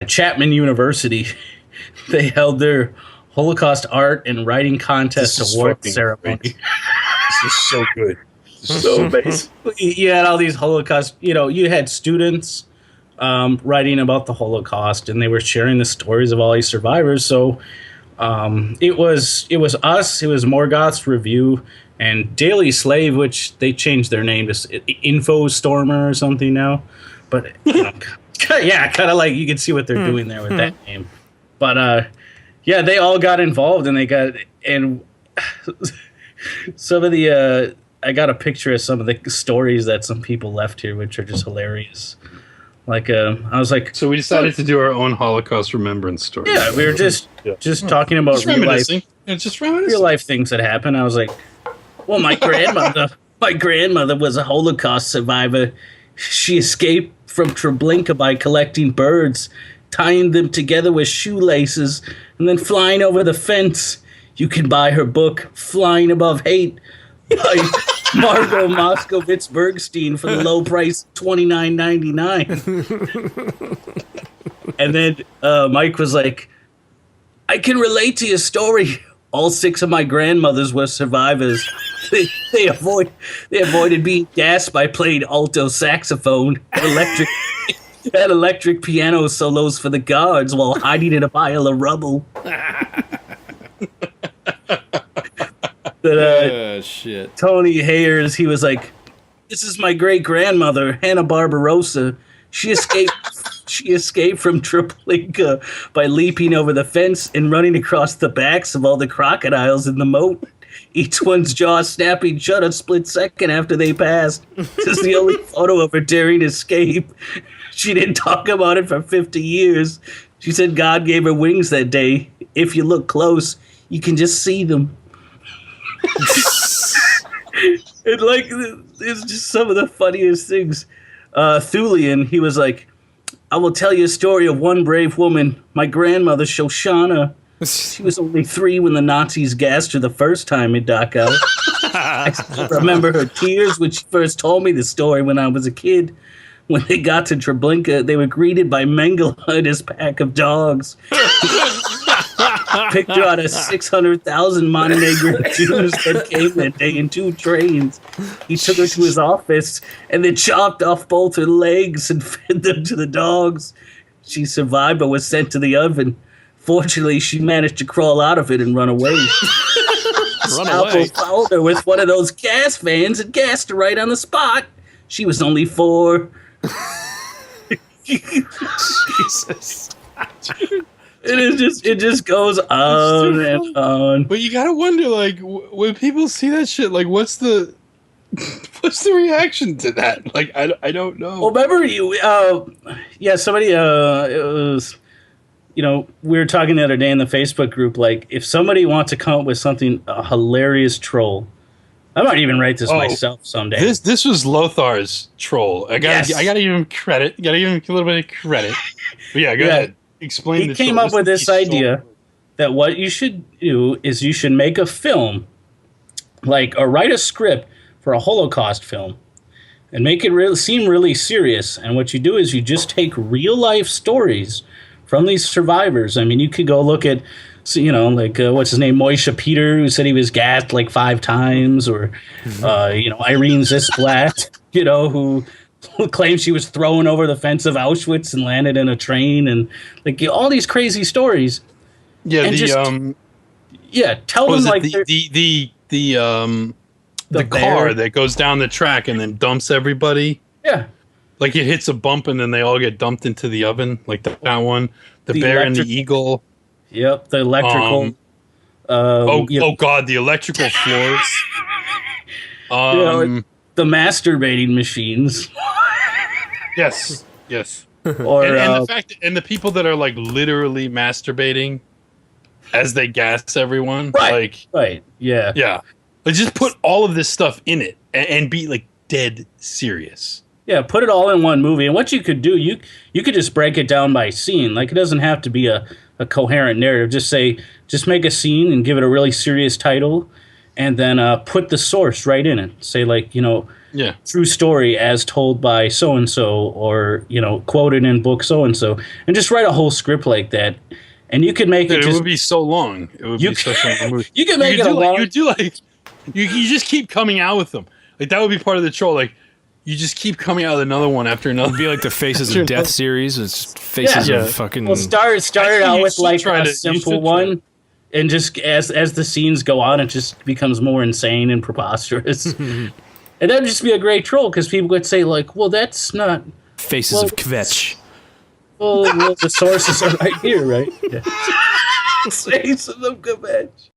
Chapman University, they held their Holocaust art and writing contest award ceremony. This is so good. So basically, you had all these Holocaust, you had students writing about the Holocaust, and they were sharing the stories of all these survivors. So it was us, it was Morgoth's Review, and Daily Slave, which they changed their name to Info Stormer or something now. But, yeah, kind of like you can see what they're doing there with that name. But, yeah, they all got involved, and some of the, I got a picture of some of the stories that some people left here, which are just hilarious. Like, I was like... So we decided to do our own Holocaust Remembrance story. Yeah, we were just talking about just reminiscing. Just reminiscing. Real life things that happened. I was like, well, my grandmother was a Holocaust survivor. She escaped from Treblinka by collecting birds, tying them together with shoelaces, and then flying over the fence. You can buy her book, Flying Above Hate, by Margot Moskowitz Bergstein for the low price $29.99. And then Mike was like, I can relate to your story. All 6 of my grandmothers were survivors. They avoided being gassed by playing alto saxophone, electric piano solos for the guards while hiding in a pile of rubble. Shit. Tony Hayers, he was like, this is my great-grandmother, Hannah Barbarossa. She escaped from Treblinka by leaping over the fence and running across the backs of all the crocodiles in the moat. Each one's jaw snapping shut a split second after they passed. This is the only photo of her daring escape. She didn't talk about it for 50 years. She said God gave her wings that day. If you look close, you can just see them. And like, it's just some of the funniest things. Thulian, he was like, I will tell you a story of one brave woman, my grandmother Shoshana. She was only 3 when the Nazis gassed her the first time in Dachau. I still remember her tears when she first told me the story when I was a kid. When they got to Treblinka, they were greeted by Mengele and his pack of dogs. Picked her out of 600,000 Montenegrin Jews that came that day in 2 trains. He took her to his office and then chopped off both her legs and fed them to the dogs. She survived but was sent to the oven. Fortunately, she managed to crawl out of it and run away. Scalpel followed her with one of those gas vans and gassed her right on the spot. She was only 4. Jesus. It just goes on and on. But you gotta wonder, like, when people see that shit, like, what's the reaction to that? Like, I don't know. Well, remember somebody, it was, we were talking the other day in the Facebook group, like, if somebody wants to come up with something, a hilarious troll, I might even write this myself someday. This was Lothar's troll. I gotta give him credit. Gotta give him a little bit of credit. But yeah, go ahead. Explain. He came up with this idea that what you should do is you should make a film, or write a script for a Holocaust film, and make it seem really serious. And what you do is you just take real life stories from these survivors. I mean, you could go look at, what's his name, Moishe Peter, who said he was gassed like 5 times, or Irene Zisblatt, who claims she was thrown over the fence of Auschwitz and landed in a train, and all these crazy stories. Yeah, and tell them like the car that goes down the track and then dumps everybody. Yeah, like it hits a bump and then they all get dumped into the oven, like that one. The bear and the eagle. Yep, the electrical. God, the electrical floors. The masturbating machines. Yes. Or and the fact and the people that are like literally masturbating as they gas everyone. Right. Yeah. Like just put all of this stuff in it and be like dead serious. Yeah, put it all in one movie. And what you could do, you could just break it down by scene. Like, it doesn't have to be a coherent narrative. Just make a scene and give it a really serious title, and then put the source right in it. Say, true story as told by so and so, or quoted in book so and so, and just write a whole script like that, and you could make it. It would be so long. It would be such a long movie. You could make it a long. You just keep coming out with them. Like that would be part of the troll. Like you just keep coming out with another one after another. It'd be like the Faces of Death series. It's faces of fucking. Well, start it out with like a simple one. And just as the scenes go on, it just becomes more insane and preposterous. And that would just be a great troll, because people would say, like, well, that's not... Faces of Kvetch. Well, the sources are right here, right? Yeah. Faces of Kvetch.